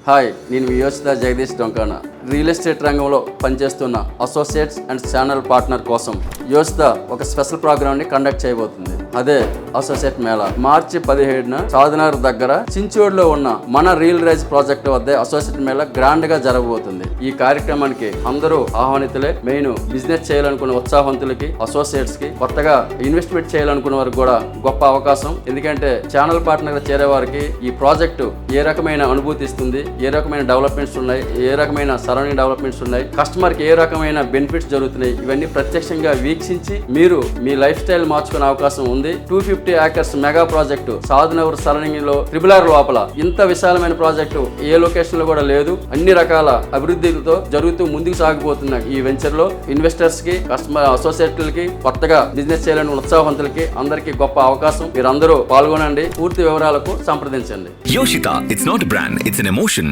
Hi, నేను మీ Yochita Jagadish డొంకాన. Real estate రంగంలో పనిచేస్తున్న అసోసియేట్స్ అండ్ ఛానల్ పార్ట్నర్ కోసం యోచిత ఒక స్పెషల్ ప్రోగ్రామ్ ని కండక్ట్ చేయబోతుంది. అదే అసోసియేట్ మేళా. మార్చి 17న చాదనగర్ దగ్గర చించోడ్లో ఉన్న మన రియల్ రైజ్ ప్రాజెక్ట్ వద్ద అసోసియేట్ మేళా గ్రాండ్ గా జరగబోతుంది. ఈ కార్యక్రమానికి అందరూ ఆహ్వానితులే. మెయిన్ బిజినెస్ చేయాలనుకున్న ఉత్సాహవంతులకి, అసోసియేట్స్ కి, కొత్తగా ఇన్వెస్ట్మెంట్ చేయాలనుకున్న వారికి కూడా గొప్ప అవకాశం. ఎందుకంటే ఛానల్ పార్ట్నర్ గా చేరే వారికి ఈ ప్రాజెక్టు ఏ రకమైన అనుభూతి ఇస్తుంది, ఏ రకమైన డెవలప్మెంట్స్ ఉన్నాయి, ఏ రకమైన సరౌండింగ్ డెవలప్మెంట్స్ ఉన్నాయి, కస్టమర్ కి ఏ రకమైన బెనిఫిట్స్ జరుగుతున్నాయి, ఇవన్నీ ప్రత్యక్షంగా వీక్షించి మీరు మీ లైఫ్ స్టైల్ మార్చుకునే అవకాశం ఉంది. 250 acres మెగా ప్రాజెక్టు చాదనగర్ సరౌండింగ్ లో RRR లోపల ఇంత విశాలమైన ప్రాజెక్టు ఏ లొకేషన్ లో కూడా లేదు. అన్ని రకాల అభివృద్ధితో జరుగుతూ ముందుకు సాగిపోతున్న ఈ వెంచర్ లో ఇన్వెస్టర్స్ కి, కస్టమర్ అసోసియేట్లకి, కొత్తగా బిజినెస్ చేయాలని ఉత్సాహవంతులకి అందరికీ గొప్ప అవకాశం. మీరందరూ పాల్గొనండి. పూర్తి వివరాలకు సంప్రదించండి. Yoshita, it's not a brand, it's an emotion.